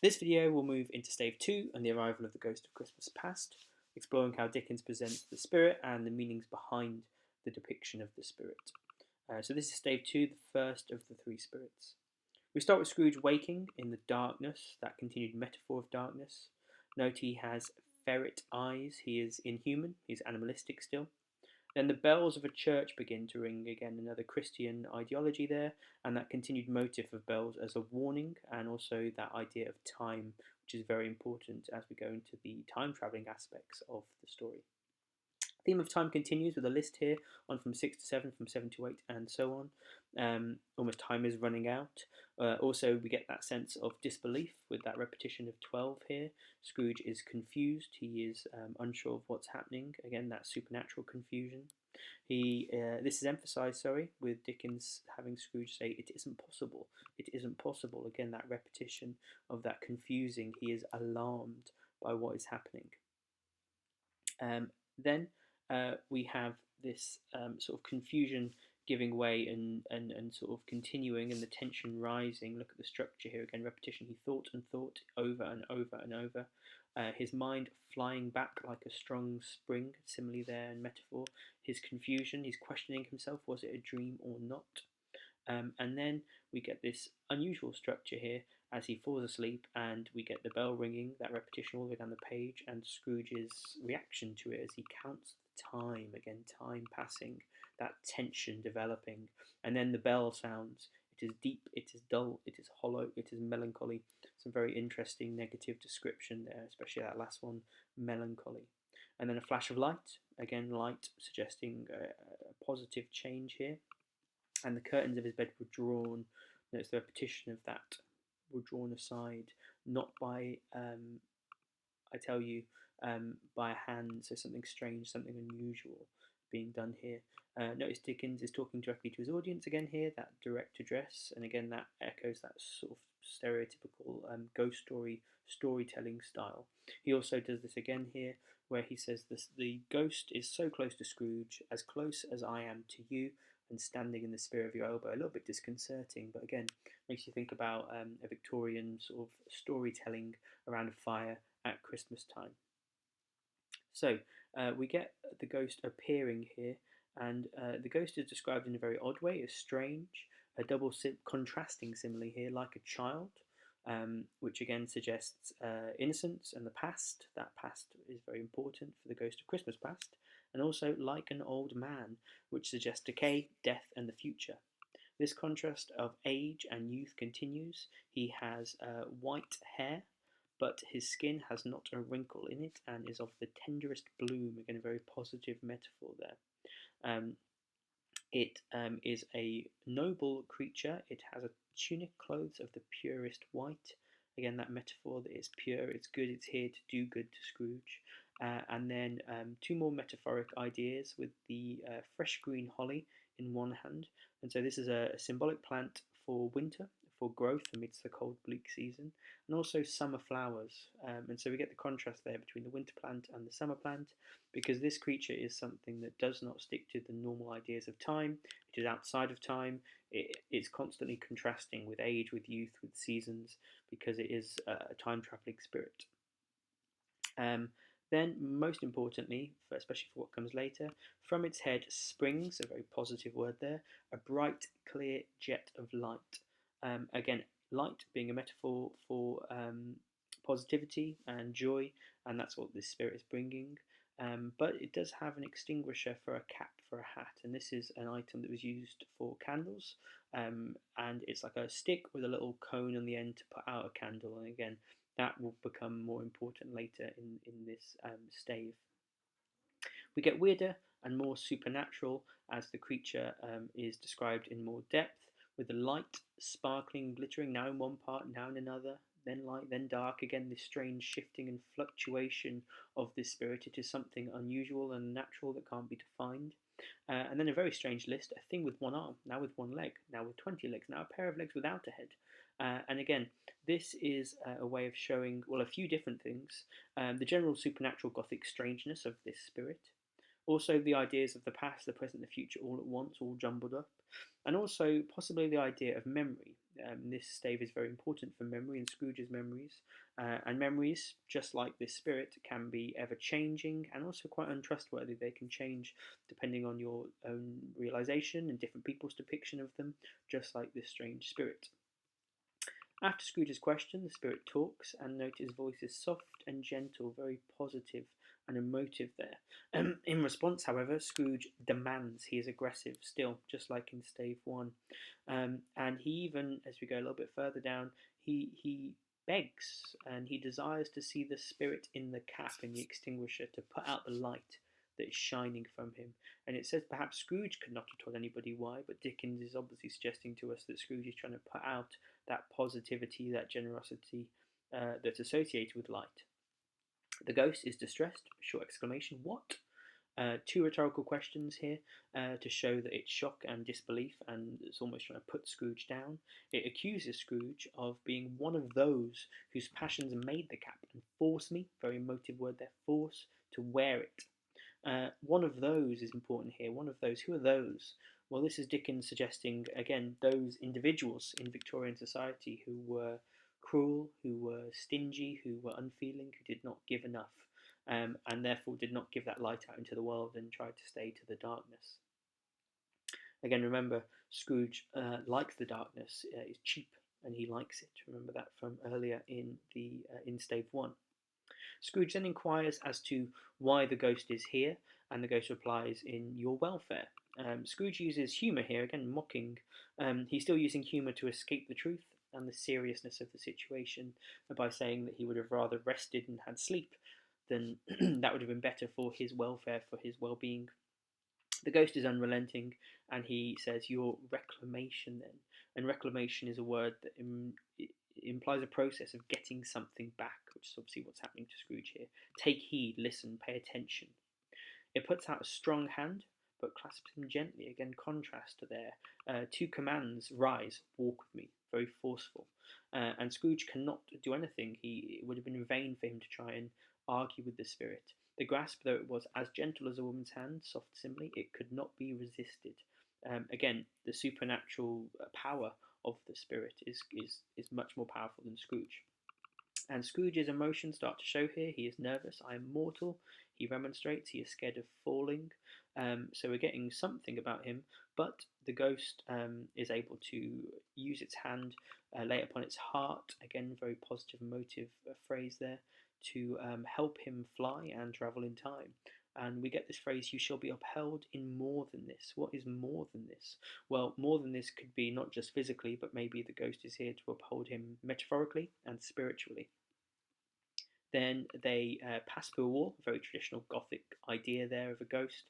This video will move into stave 2 and the arrival of the Ghost of Christmas Past, exploring how Dickens presents the spirit and the meanings behind the depiction of the spirit. So this is stave 2, the first of the three spirits. We start with Scrooge waking in the darkness, that continued metaphor of darkness. Note he has ferret eyes, he is inhuman, he's animalistic still. Then the bells of a church begin to ring again, another Christian ideology there, and that continued motif of bells as a warning, and also that idea of time, which is very important as we go into the time travelling aspects of the story. Theme of time continues with a list here on from 6 to 7, from 7 to 8, and so on. Almost time is running out. Also, we get that sense of disbelief with that repetition of 12 here. Scrooge is confused. He is unsure of what's happening. Again, that supernatural confusion. This is emphasised, with Dickens having Scrooge say, "It isn't possible. It isn't possible." Again, that repetition of that confusing. He is alarmed by what is happening. Then we have this sort of confusion giving way and sort of continuing, and the tension rising. Look at the structure here again, repetition. He thought and thought over and over and over. His mind flying back like a strong spring, similarly there in metaphor. His confusion, he's questioning himself, was it a dream or not? And then we get this unusual structure here as he falls asleep, and we get the bell ringing, that repetition all the way down the page, and Scrooge's reaction to it as he counts the time, again, time passing, that tension developing, and then the bell sounds. It is deep, it is dull, it is hollow, it is melancholy. Some very interesting negative description there, especially that last one, melancholy. And then a flash of light, again, light suggesting a positive change here. And the curtains of his bed were drawn. Notice the repetition of that, were drawn aside, not by, by a hand, so something strange, something unusual being done here. Notice Dickens is talking directly to his audience again here, that direct address, and again that echoes that sort of stereotypical ghost story storytelling style. He also does this again here, where he says this: "The ghost is so close to Scrooge, as close as I am to you, and standing in the spear of your elbow." A little bit disconcerting, but again, makes you think about a Victorian sort of storytelling around a fire at Christmas time. So we get the ghost appearing here, and the ghost is described in a very odd way, as strange, a double contrasting simile here, like a child, which again suggests innocence and the past. That past is very important for the Ghost of Christmas Past, and also like an old man, which suggests decay, death, and the future. This contrast of age and youth continues. He has white hair, but his skin has not a wrinkle in it and is of the tenderest bloom. Again, a very positive metaphor there. It is a noble creature. It has a tunic clothes of the purest white. Again, that metaphor that it's pure, it's good, it's here to do good to Scrooge. And then two more metaphoric ideas with the fresh green holly in one hand. And so this is a symbolic plant for winter, for growth amidst the cold, bleak season, and also summer flowers. And so we get the contrast there between the winter plant and the summer plant, because this creature is something that does not stick to the normal ideas of time. It is outside of time. It's constantly contrasting with age, with youth, with seasons, because it is a time-travelling spirit. Then, most importantly, especially for what comes later, from its head springs, a very positive word there, a bright, clear jet of light. Again, light being a metaphor for positivity and joy, and that's what this spirit is bringing. But it does have an extinguisher for a cap, for a hat, and this is an item that was used for candles, and it's like a stick with a little cone on the end to put out a candle, and again, that will become more important later in this stave. We get weirder and more supernatural as the creature is described in more depth, with the light sparkling, glittering, now in one part, now in another, then light, then dark. Again, this strange shifting and fluctuation of this spirit. It is something unusual and natural that can't be defined. And then a very strange list, a thing with one arm, now with one leg, now with 20 legs, now a pair of legs without a head. And again, this is a way of showing, well, a few different things. The general supernatural Gothic strangeness of this spirit. Also the ideas of the past, the present, the future all at once, all jumbled up. And also possibly the idea of memory. This stave is very important for memory and Scrooge's memories. And memories, just like this spirit, can be ever changing and also quite untrustworthy. They can change depending on your own realization and different people's depiction of them, just like this strange spirit. After Scrooge's question, the spirit talks, and note his voice is soft and gentle, very positive and emotive there. In response, however, Scrooge demands. He is aggressive still, just like in stave one. And he even, as we go a little bit further down, he begs and he desires to see the spirit in the cap, in the extinguisher, to put out the light that is shining from him. And it says perhaps Scrooge could not have told anybody why, but Dickens is obviously suggesting to us that Scrooge is trying to put out that positivity, that generosity that's associated with light. The ghost is distressed, short exclamation, what? Two rhetorical questions here to show that it's shock and disbelief, and it's almost trying to put Scrooge down. It accuses Scrooge of being one of those whose passions made the cap and force me, very emotive word there, force, to wear it. One of those is important here. One of those. Who are those? Well, this is Dickens suggesting, again, those individuals in Victorian society who were cruel, who were stingy, who were unfeeling, who did not give enough, and therefore did not give that light out into the world and tried to stay to the darkness. Again, remember, Scrooge likes the darkness. It's cheap, and he likes it. Remember that from earlier in stave one. Scrooge then inquires as to why the ghost is here, and the ghost replies, in your welfare. Scrooge uses humour here, again mocking. He's still using humour to escape the truth and the seriousness of the situation by saying that he would have rather rested and had sleep than that would have been better for his welfare, for his well-being. The ghost is unrelenting, and he says, your reclamation then. And reclamation is a word that implies a process of getting something back, which is obviously what's happening to Scrooge here. Take heed, listen, pay attention. It puts out a strong hand, but clasps him gently. Again, contrast there. Two commands, rise, walk with me, very forceful. And Scrooge cannot do anything. It would have been in vain for him to try and argue with the spirit. The grasp, though it was as gentle as a woman's hand, soft simile, it could not be resisted. Again, the supernatural power of the spirit is much more powerful than Scrooge. And Scrooge's emotions start to show here. He is nervous. I am mortal. He remonstrates. He is scared of falling. So we're getting something about him. But the ghost is able to use its hand, lay it upon its heart. Again, very positive, emotive phrase there, to help him fly and travel in time. And we get this phrase, you shall be upheld in more than this. What is more than this? Well, more than this could be not just physically, but maybe the ghost is here to uphold him metaphorically and spiritually. Then they pass through a wall, a very traditional Gothic idea there of a ghost,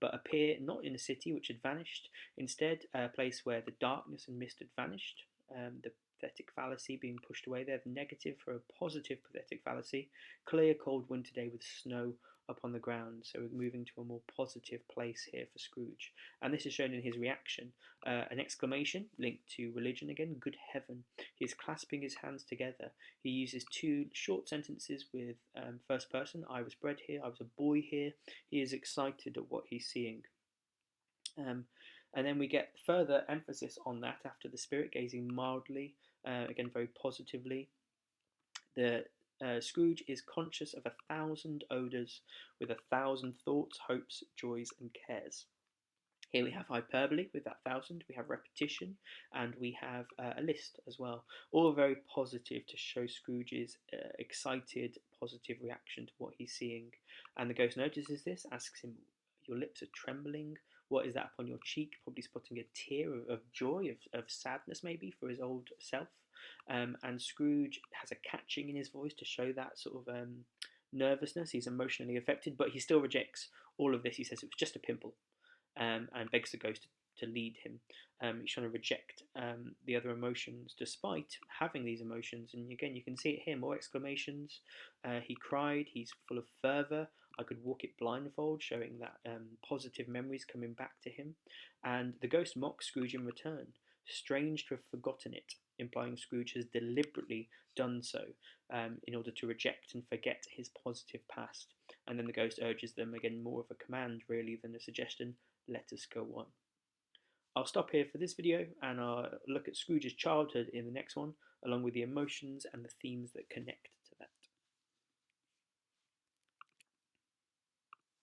but appear not in a city which had vanished, instead a place where the darkness and mist had vanished, the pathetic fallacy being pushed away there, the negative for a positive pathetic fallacy, clear cold winter day with snow upon the ground. So we're moving to a more positive place here for Scrooge, and this is shown in his reaction. An exclamation linked to religion again, good heaven. He is clasping his hands together. He uses two short sentences with first person, I was bred here, I was a boy here. He is excited at what he's seeing. And then we get further emphasis on that after the spirit, gazing mildly, again very positively. The Scrooge is conscious of 1,000 odours with 1,000 thoughts, hopes, joys and cares. Here we have hyperbole with that 1,000, we have repetition, and we have a list as well. All very positive to show Scrooge's excited, positive reaction to what he's seeing. And the ghost notices this, asks him, your lips are trembling. What is that upon your cheek? Probably spotting a tear of joy, of sadness maybe for his old self. And Scrooge has a catching in his voice to show that sort of nervousness. He's emotionally affected, but he still rejects all of this. He says it was just a pimple, and begs the ghost to lead him. He's trying to reject the other emotions despite having these emotions. And again, you can see it here, more exclamations. He cried, he's full of fervour. I could walk it blindfold, showing that positive memories coming back to him. And the ghost mocks Scrooge in return. Strange to have forgotten it, implying Scrooge has deliberately done so in order to reject and forget his positive past. And then the ghost urges them, again more of a command really than a suggestion, let us go on. I'll stop here for this video and I'll look at Scrooge's childhood in the next one, along with the emotions and the themes that connect